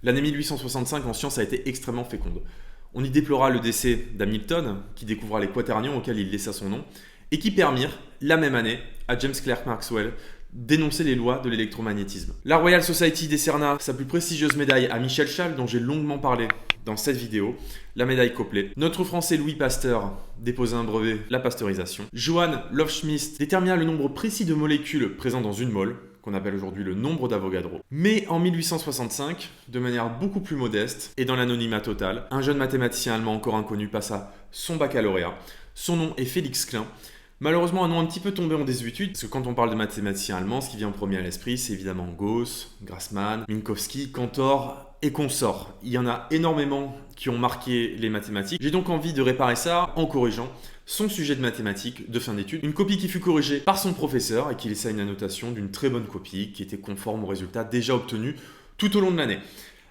L'année 1865 en sciences a été extrêmement féconde. On y déplora le décès d'Hamilton, qui découvra les quaternions auxquels il laissa son nom, et qui permirent, la même année, à James Clerk Maxwell d'énoncer les lois de l'électromagnétisme. La Royal Society décerna sa plus prestigieuse médaille à Michel Chasles, dont j'ai longuement parlé dans cette vidéo, la médaille Copley. Notre Français Louis Pasteur déposa un brevet, la pasteurisation. Johann Loftschmitz détermina le nombre précis de molécules présentes dans une mole, qu'on appelle aujourd'hui le nombre d'Avogadro. Mais en 1865, de manière beaucoup plus modeste et dans l'anonymat total, un jeune mathématicien allemand encore inconnu passa son baccalauréat. Son nom est Félix Klein. Malheureusement, un nom un petit peu tombé en désuétude, parce que quand on parle de mathématiciens allemands, ce qui vient en premier à l'esprit, c'est évidemment Gauss, Grassmann, Minkowski, Cantor et consorts. Il y en a énormément qui ont marqué les mathématiques. J'ai donc envie de réparer ça en corrigeant son sujet de mathématiques de fin d'études. Une copie qui fut corrigée par son professeur et qui laissa une annotation d'une très bonne copie qui était conforme aux résultats déjà obtenus tout au long de l'année.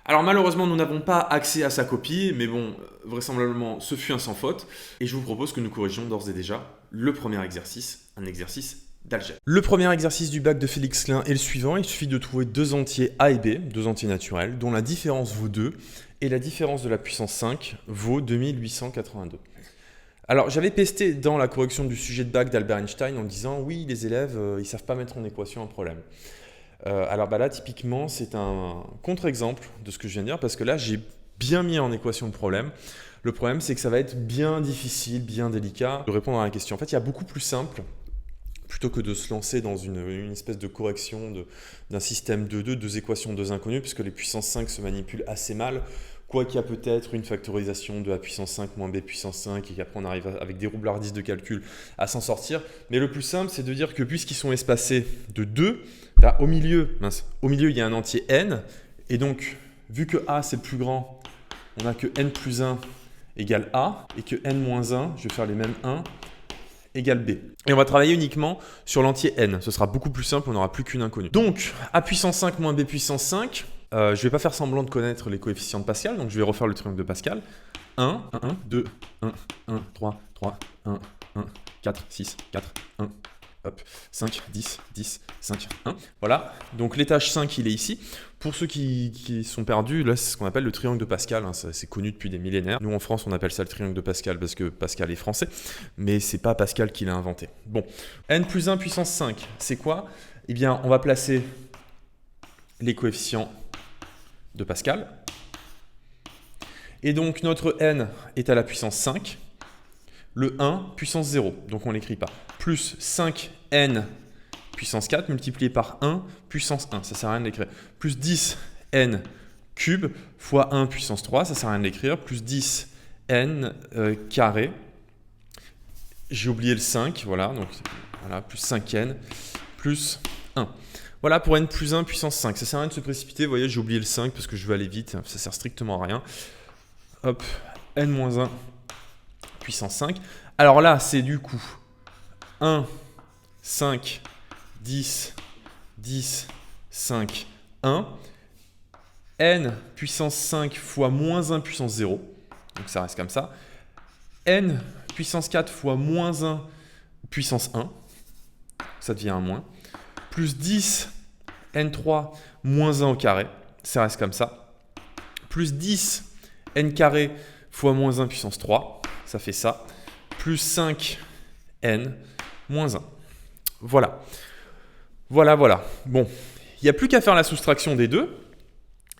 Alors malheureusement, nous n'avons pas accès à sa copie, mais bon, vraisemblablement, ce fut un sans faute. Et je vous propose que nous corrigions d'ores et déjà le premier exercice, un exercice d'algèbre. Le premier exercice du bac de Félix Klein est le suivant. Il suffit de trouver deux entiers A et B, deux entiers naturels, dont la différence vaut 2 et la différence de la puissance 5 vaut 2882. Alors, j'avais pesté dans la correction du sujet de bac d'Albert Einstein en disant « Oui, les élèves, ils ne savent pas mettre en équation un problème ». Alors là, typiquement, c'est un contre-exemple de ce que je viens de dire, parce que là, j'ai bien mis en équation le problème. Le problème, c'est que ça va être bien difficile, bien délicat de répondre à la question. En fait, il y a beaucoup plus simple, plutôt que de se lancer dans une espèce de correction d'un système de deux équations, deux inconnues, puisque les puissances 5 se manipulent assez mal, quoi qu'il y a peut-être une factorisation de a puissance 5 moins b puissance 5, et qu'après on arrive avec des roublardistes de calcul à s'en sortir. Mais le plus simple, c'est de dire que puisqu'ils sont espacés de 2, là, au milieu, il y a un entier n, et donc, vu que a c'est le plus grand, on a que n plus 1 égale a, et que n moins 1, je vais faire les mêmes 1, égale b. Et on va travailler uniquement sur l'entier n. Ce sera beaucoup plus simple, on n'aura plus qu'une inconnue. Donc, a puissance 5 moins b puissance 5, je ne vais pas faire semblant de connaître les coefficients de Pascal, donc je vais refaire le triangle de Pascal. 1, 1, 2, 1, 1, 3, 3, 1, 1, 4, 6, 4, 1, hop, 5, 10, 10, 5, 1. Voilà, donc l'étage 5, il est ici. Pour ceux qui sont perdus, là, c'est ce qu'on appelle le triangle de Pascal. Hein, c'est connu depuis des millénaires. Nous, en France, on appelle ça le triangle de Pascal parce que Pascal est français, mais c'est pas Pascal qui l'a inventé. Bon, n plus 1 puissance 5, c'est quoi? Eh bien, on va placer les coefficients de Pascal. Et donc, notre n est à la puissance 5. Le 1 puissance 0, donc on ne l'écrit pas. Plus 5n puissance 4 multiplié par 1 puissance 1, ça ne sert à rien de l'écrire. Plus 10n cube fois 1 puissance 3, ça ne sert à rien de l'écrire. Plus 10n carré. J'ai oublié le 5, voilà, donc voilà, plus 5n plus 1. Voilà pour n plus 1 puissance 5. Ça ne sert à rien de se précipiter, vous voyez, j'ai oublié le 5 parce que je veux aller vite, ça ne sert strictement à rien. Hop, n moins 1 puissance 5. Alors là, c'est du coup 1, 5, 10, 10, 5, 1. N puissance 5 fois moins 1 puissance 0. Donc ça reste comme ça. N puissance 4 fois moins 1 puissance 1. Ça devient un moins. Plus 10 n3 moins 1 au carré. Ça reste comme ça. Plus 10 n carré fois moins 1 puissance 3. Ça fait ça. Plus 5 n moins 1. Voilà. Voilà. Bon, il n'y a plus qu'à faire la soustraction des deux.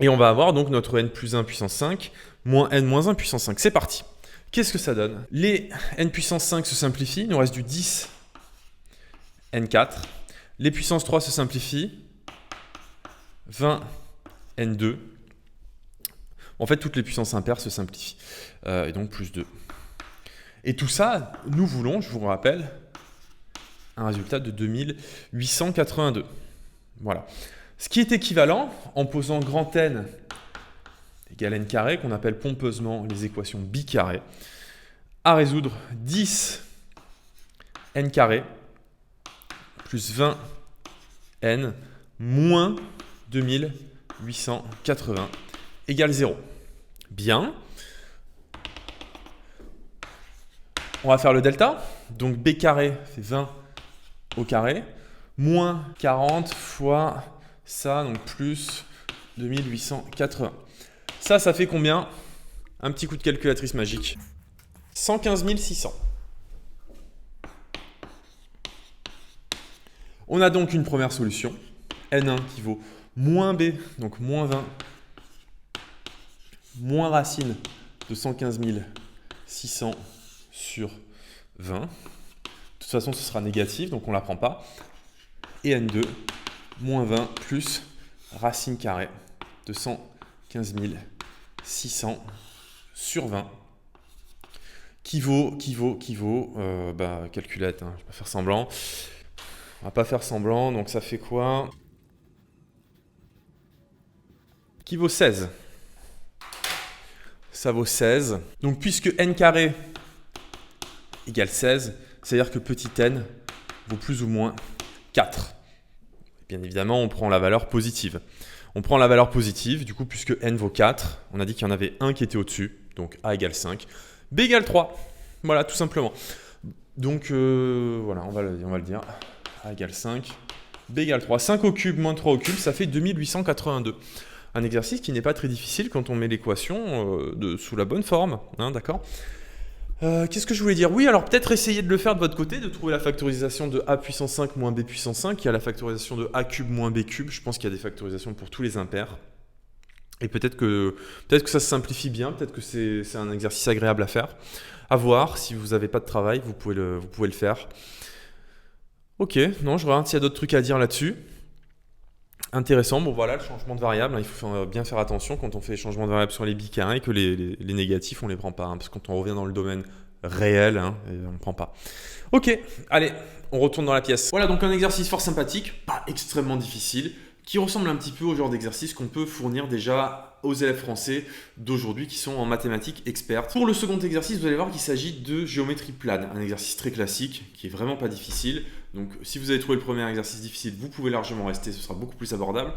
Et on va avoir donc notre n plus 1 puissance 5 moins n moins 1 puissance 5. C'est parti. Qu'est-ce que ça donne? Les n puissance 5 se simplifient. Il nous reste du 10 n4. Les puissances 3 se simplifient. 20 n2. En fait, toutes les puissances impaires se simplifient. Et donc plus 2. Et tout ça, nous voulons, je vous rappelle, un résultat de 2882. Voilà. Ce qui est équivalent, en posant grand N égale n carré, qu'on appelle pompeusement les équations bicarrées, à résoudre 10 n carré plus 20 n moins 2880 égale 0. Bien. On va faire le delta. Donc b carré fait 20 au carré, moins 40 fois ça, donc plus 2880. Ça fait combien? Un petit coup de calculatrice magique. 115 600. On a donc une première solution. N1 qui vaut moins B, donc moins 20, moins racine de 115 600 sur 20. De toute façon, ce sera négatif, donc on ne la prend pas. Et N2, moins 20 plus racine carrée de 115 600 sur 20. Qui vaut, calculette, hein, je ne vais pas faire semblant. On va pas faire semblant, donc ça fait quoi? Qui vaut 16. Ça vaut 16. Donc puisque n carré égale 16, c'est-à-dire que petit n vaut plus ou moins 4. Bien évidemment, on prend la valeur positive. On prend la valeur positive, du coup, puisque n vaut 4, on a dit qu'il y en avait un qui était au-dessus, donc a égale 5, b égale 3. Voilà, tout simplement. Donc, voilà, on va le dire. A égale 5, b égale 3. 5 au cube moins 3 au cube, ça fait 2882. Un exercice qui n'est pas très difficile quand on met l'équation sous la bonne forme, hein, d'accord? Qu'est-ce que je voulais dire? Oui, alors peut-être essayer de le faire de votre côté, de trouver la factorisation de a puissance 5 moins b puissance 5. Il y a la factorisation de a cube moins b cube. Je pense qu'il y a des factorisations pour tous les impairs. Et peut-être que ça se simplifie bien, peut-être que c'est un exercice agréable à faire. À voir, si vous n'avez pas de travail, vous pouvez le faire. Ok, non, je regarde s'il y a d'autres trucs à dire là-dessus. Intéressant, bon voilà, le changement de variable, hein, il faut bien faire attention quand on fait les changements de variables sur les bicarrés que les négatifs, on ne les prend pas, hein, parce que quand on revient dans le domaine réel, hein, on ne prend pas. Ok, allez, on retourne dans la pièce. Voilà, donc un exercice fort sympathique, pas extrêmement difficile, qui ressemble un petit peu au genre d'exercice qu'on peut fournir déjà aux élèves français d'aujourd'hui qui sont en mathématiques expertes. Pour le second exercice, vous allez voir qu'il s'agit de géométrie plane, un exercice très classique qui est vraiment pas difficile. Donc si vous avez trouvé le premier exercice difficile, vous pouvez largement rester, ce sera beaucoup plus abordable.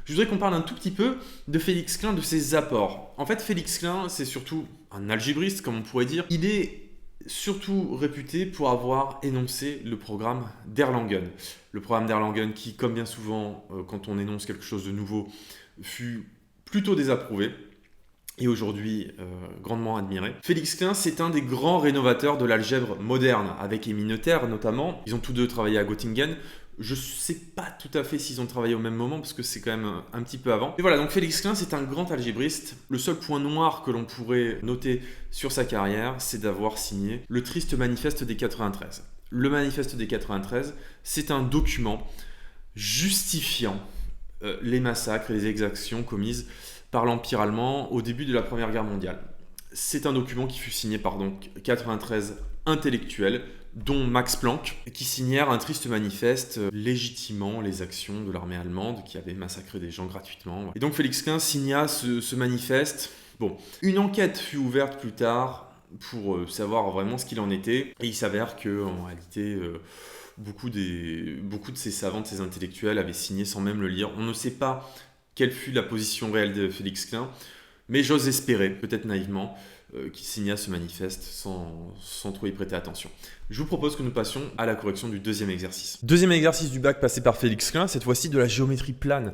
Je voudrais qu'on parle un tout petit peu de Félix Klein, de ses apports. En fait, Félix Klein, c'est surtout un algébriste, comme on pourrait dire. Il est surtout réputé pour avoir énoncé le programme d'Erlangen. Le programme d'Erlangen qui, comme bien souvent, quand on énonce quelque chose de nouveau, fut plutôt désapprouvé et aujourd'hui grandement admiré. Félix Klein, c'est un des grands rénovateurs de l'algèbre moderne, avec Émile Noether notamment. Ils ont tous deux travaillé à Göttingen. Je ne sais pas tout à fait s'ils ont travaillé au même moment, parce que c'est quand même un petit peu avant. Et voilà, donc Félix Klein, c'est un grand algébriste. Le seul point noir que l'on pourrait noter sur sa carrière, c'est d'avoir signé le triste manifeste des 93. Le manifeste des 93, c'est un document justifiant les massacres et les exactions commises par l'Empire allemand au début de la Première Guerre mondiale. C'est un document qui fut signé par donc 93 intellectuels, dont Max Planck, qui signèrent un triste manifeste légitimant les actions de l'armée allemande qui avait massacré des gens gratuitement. Et donc Félix Klein signa ce manifeste. Bon, une enquête fut ouverte plus tard pour savoir vraiment ce qu'il en était. Et il s'avère qu'en réalité, beaucoup de ces savants, de ces intellectuels avaient signé sans même le lire. On ne sait pas quelle fut la position réelle de Félix Klein, mais j'ose espérer, peut-être naïvement, qu'il signa ce manifeste sans trop y prêter attention. Je vous propose que nous passions à la correction du deuxième exercice. Deuxième exercice du bac passé par Félix Klein, cette fois-ci de la géométrie plane.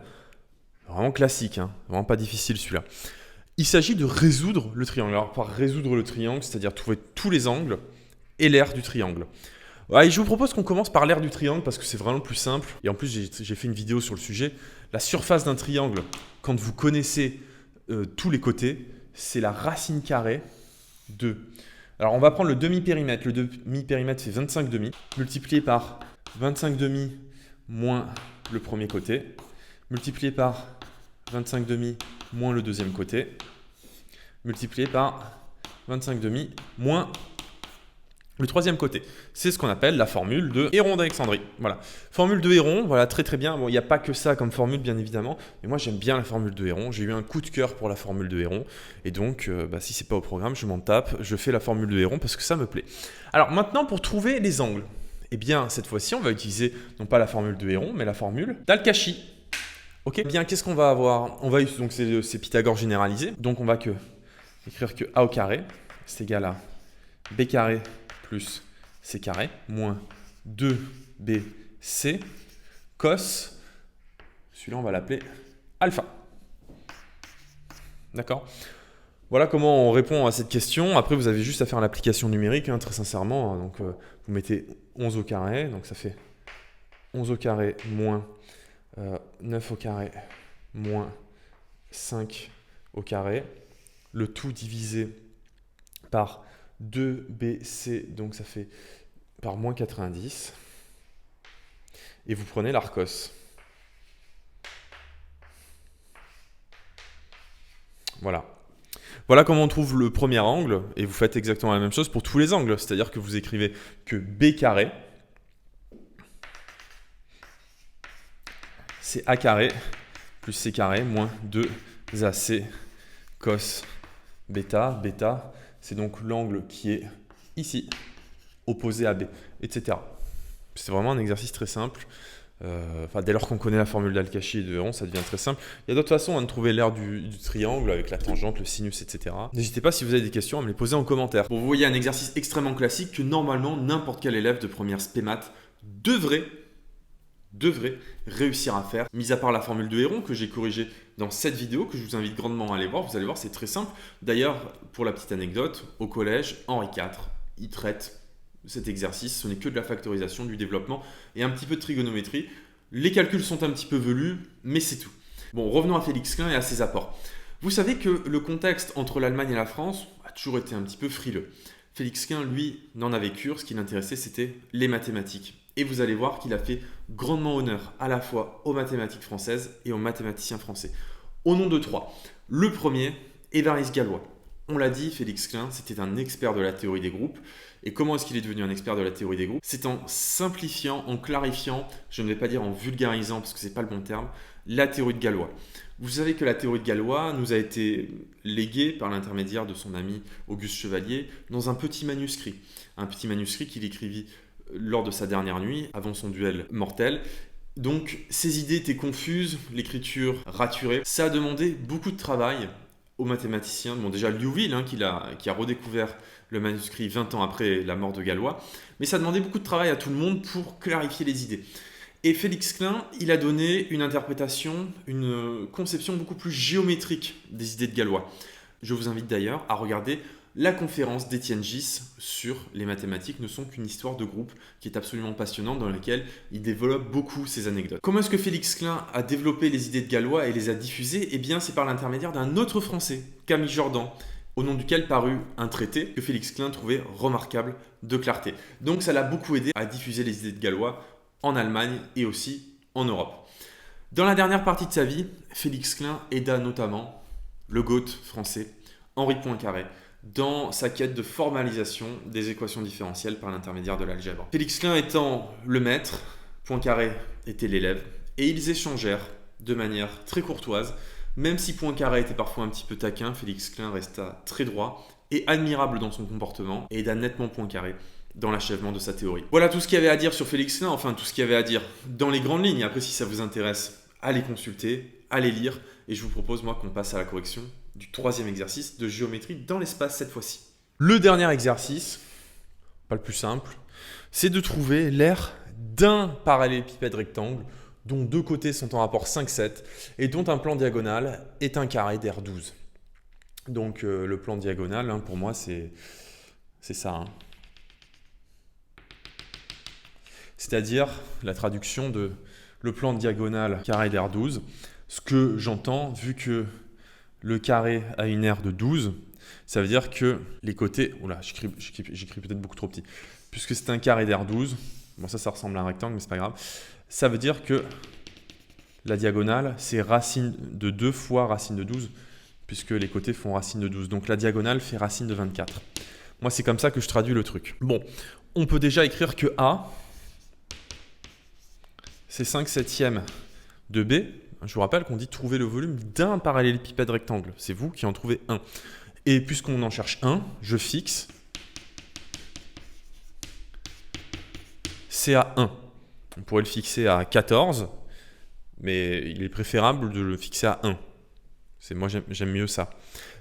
Vraiment classique, hein, vraiment pas difficile celui-là. Il s'agit de résoudre le triangle. Alors par résoudre le triangle, c'est-à-dire trouver tous les angles et l'aire du triangle. Ouais, et je vous propose qu'on commence par l'aire du triangle parce que c'est vraiment le plus simple. Et en plus, j'ai fait une vidéo sur le sujet. La surface d'un triangle, quand vous connaissez tous les côtés, c'est la racine carrée de... Alors, on va prendre le demi-périmètre. Le demi-périmètre fait 25 demi, multiplié par 25 demi moins le premier côté, multiplié par 25 demi moins le deuxième côté, multiplié par 25 demi moins le troisième côté. C'est ce qu'on appelle la formule de Héron d'Alexandrie. Voilà. Formule de Héron, voilà, très très bien. Bon, il n'y a pas que ça comme formule, bien évidemment. Mais moi, j'aime bien la formule de Héron. J'ai eu un coup de cœur pour la formule de Héron. Et donc, si ce n'est pas au programme, je m'en tape. Je fais la formule de Héron parce que ça me plaît. Alors maintenant, pour trouver les angles, eh bien, cette fois-ci, on va utiliser non pas la formule de Héron, mais la formule d'Al-Kashi. Ok. Eh bien, qu'est-ce qu'on va avoir? On va donc c'est Pythagore généralisé. Donc, on va écrire que a au carré, c'est égal à b carré plus c carré, moins 2bc, cos, celui-là on va l'appeler alpha. D'accord? Voilà comment on répond à cette question. Après, vous avez juste à faire l'application numérique, hein, très sincèrement. Donc, vous mettez 11 au carré, donc ça fait 11 au carré moins 9 au carré moins 5 au carré. Le tout divisé par 2bc, donc ça fait par moins 90. Et vous prenez l'Arcos. Voilà. Voilà comment on trouve le premier angle, et vous faites exactement la même chose pour tous les angles. C'est-à-dire que vous écrivez que b carré, c'est a carré plus c carré moins 2ac cos bêta. Bêta, c'est donc l'angle qui est ici, opposé à b, etc. C'est vraiment un exercice très simple. Dès lors qu'on connaît la formule d'Al-Kashi et de Héron, ça devient très simple. Il y a d'autres façons de trouver l'aire du triangle avec la tangente, le sinus, etc. N'hésitez pas si vous avez des questions à me les poser en commentaire. Bon, vous voyez un exercice extrêmement classique que normalement n'importe quel élève de première spé maths devrait réussir à faire, mis à part la formule de Héron que j'ai corrigée dans cette vidéo, que je vous invite grandement à aller voir. Vous allez voir, c'est très simple. D'ailleurs, pour la petite anecdote, au collège, Henri IV, il traite cet exercice, ce n'est que de la factorisation, du développement et un petit peu de trigonométrie. Les calculs sont un petit peu velus, mais c'est tout. Bon, revenons à Félix Klein et à ses apports. Vous savez que le contexte entre l'Allemagne et la France a toujours été un petit peu frileux. Félix Klein, lui, n'en avait cure. Ce qui l'intéressait, c'était les mathématiques. Et vous allez voir qu'il a fait grandement honneur à la fois aux mathématiques françaises et aux mathématiciens français. Au nom de trois. Le premier, Évariste Galois. On l'a dit, Félix Klein, c'était un expert de la théorie des groupes. Et comment est-ce qu'il est devenu un expert de la théorie des groupes? C'est en simplifiant, en clarifiant, je ne vais pas dire en vulgarisant parce que ce n'est pas le bon terme, la théorie de Galois. Vous savez que la théorie de Galois nous a été léguée par l'intermédiaire de son ami Auguste Chevalier dans un petit manuscrit. Un petit manuscrit qu'il écrivit lors de sa dernière nuit, avant son duel mortel. Donc, ses idées étaient confuses, l'écriture raturée. Ça a demandé beaucoup de travail aux mathématiciens. Bon, déjà Liouville, qui a redécouvert le manuscrit 20 ans après la mort de Galois. Mais ça a demandé beaucoup de travail à tout le monde pour clarifier les idées. Et Félix Klein, il a donné une interprétation, une conception beaucoup plus géométrique des idées de Galois. Je vous invite d'ailleurs à regarder la conférence d'Étienne Gis sur les mathématiques ne sont qu'une histoire de groupe qui est absolument passionnante dans laquelle il développe beaucoup ses anecdotes. Comment est-ce que Félix Klein a développé les idées de Galois et les a diffusées? Eh bien, c'est par l'intermédiaire d'un autre Français, Camille Jordan, au nom duquel parut un traité que Félix Klein trouvait remarquable de clarté. Donc ça l'a beaucoup aidé à diffuser les idées de Galois en Allemagne et aussi en Europe. Dans la dernière partie de sa vie, Félix Klein aida notamment le Goethe français, Henri Poincaré, dans sa quête de formalisation des équations différentielles par l'intermédiaire de l'algèbre. Félix Klein étant le maître, Poincaré était l'élève, et ils échangèrent de manière très courtoise. Même si Poincaré était parfois un petit peu taquin, Félix Klein resta très droit et admirable dans son comportement et aida nettement Poincaré dans l'achèvement de sa théorie. Voilà tout ce qu'il y avait à dire sur Félix Klein, enfin tout ce qu'il y avait à dire dans les grandes lignes. Après, si ça vous intéresse, allez consulter, allez lire, et je vous propose moi qu'on passe à la correction du troisième exercice de géométrie dans l'espace cette fois-ci. Le dernier exercice, pas le plus simple, c'est de trouver l'aire d'un parallélépipède rectangle dont deux côtés sont en rapport 5,7 et dont un plan diagonal est un carré d'aire 12. Donc le plan diagonal, pour moi, c'est ça. C'est-à-dire la traduction de le plan diagonal carré d'aire 12. Ce que j'entends, vu que le carré a une aire de 12, ça veut dire que les côtés... Oula, j'écris peut-être beaucoup trop petit. Puisque c'est un carré d'aire 12, bon ça ressemble à un rectangle, mais c'est pas grave. Ça veut dire que la diagonale, c'est racine de 2 fois racine de 12, puisque les côtés font racine de 12. Donc la diagonale fait racine de 24. Moi, c'est comme ça que je traduis le truc. Bon, on peut déjà écrire que A, c'est 5/7 de B. Je vous rappelle qu'on dit trouver le volume d'un parallélépipède rectangle. C'est vous qui en trouvez un. Et puisqu'on en cherche un, je fixe CA1. On pourrait le fixer à 14, mais il est préférable de le fixer à 1. Moi, j'aime mieux ça.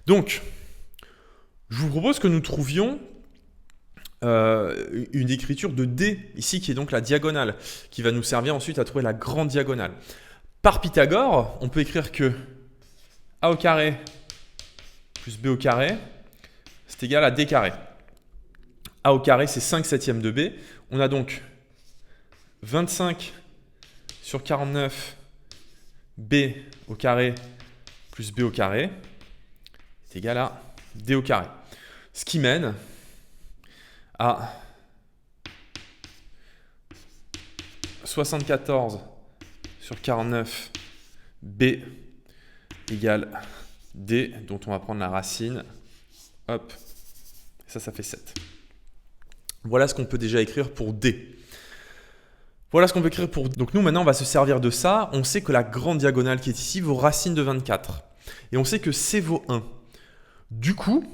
Donc, je vous propose que nous trouvions une écriture de D, ici, qui est donc la diagonale, qui va nous servir ensuite à trouver la grande diagonale. Par Pythagore, on peut écrire que A au carré plus b au carré, c'est égal à d carré. A au carré, c'est 5 septièmes de b. On a donc 25 sur 49 b au carré plus b au carré est égal à d au carré. Ce qui mène à 74 sur 49 b égale d, dont on va prendre la racine. Hop, ça fait 7. Voilà ce qu'on peut déjà écrire pour d. Voilà ce qu'on peut écrire pour d. Donc nous, maintenant, on va se servir de ça. On sait que la grande diagonale qui est ici vaut racine de 24. Et on sait que c vaut 1. Du coup,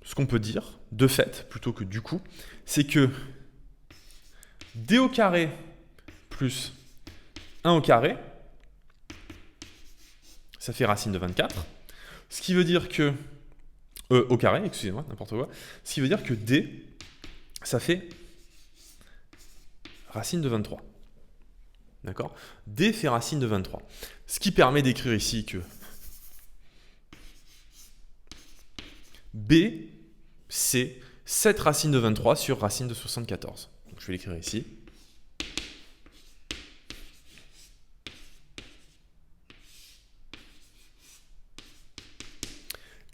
ce qu'on peut dire, de fait, plutôt que du coup, c'est que d au carré plus 1 au carré, ça fait racine de 24. Ce qui veut dire que... au carré, excusez-moi, n'importe quoi. Ce qui veut dire que d, ça fait racine de 23. D'accord? D fait racine de 23. Ce qui permet d'écrire ici que B, c'est 7 racines de 23 sur racine de 74. Donc je vais l'écrire ici.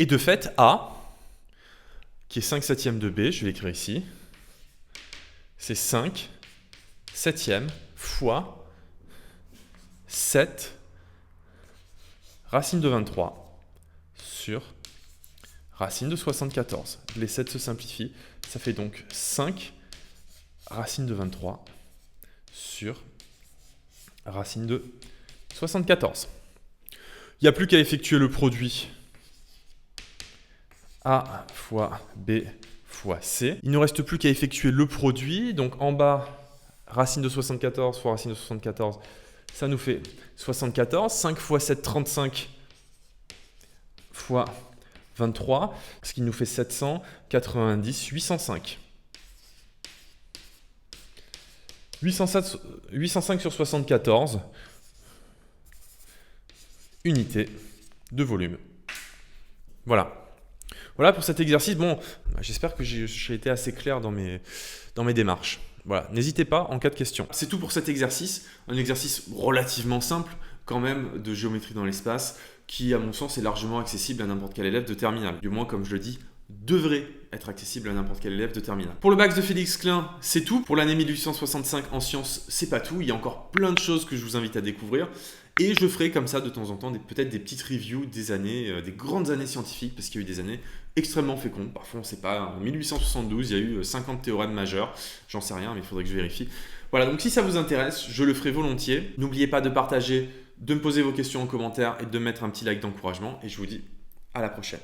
Et de fait, A, qui est 5 septièmes de B, je vais l'écrire ici, c'est 5 septièmes fois 7 racine de 23 sur racine de 74. Les 7 se simplifient, ça fait donc 5 racine de 23 sur racine de 74. Il n'y a plus qu'à effectuer le produit A fois B fois C. Il ne reste plus qu'à effectuer le produit. Donc en bas, racine de 74 fois racine de 74, ça nous fait 74. 5 fois 7, 35 fois 23, ce qui nous fait 790, 805. 805 sur 74, unités de volume. Voilà. Voilà pour cet exercice. Bon, j'espère que j'ai été assez clair dans mes démarches. Voilà, n'hésitez pas en cas de question. C'est tout pour cet exercice. Un exercice relativement simple quand même de géométrie dans l'espace qui, à mon sens, est largement accessible à n'importe quel élève de terminale. Du moins, comme je le dis, devrait être accessible à n'importe quel élève de terminale. Pour le bac de Félix Klein, c'est tout. Pour l'année 1865 en sciences, c'est pas tout. Il y a encore plein de choses que je vous invite à découvrir. Et je ferai comme ça de temps en temps peut-être des petites reviews des années, des grandes années scientifiques, parce qu'il y a eu des années extrêmement fécondes. Parfois on ne sait pas, en 1872 il y a eu 50 théorèmes majeurs, j'en sais rien mais il faudrait que je vérifie. Voilà, donc si ça vous intéresse, je le ferai volontiers. N'oubliez pas de partager, de me poser vos questions en commentaire et de mettre un petit like d'encouragement. Et je vous dis à la prochaine.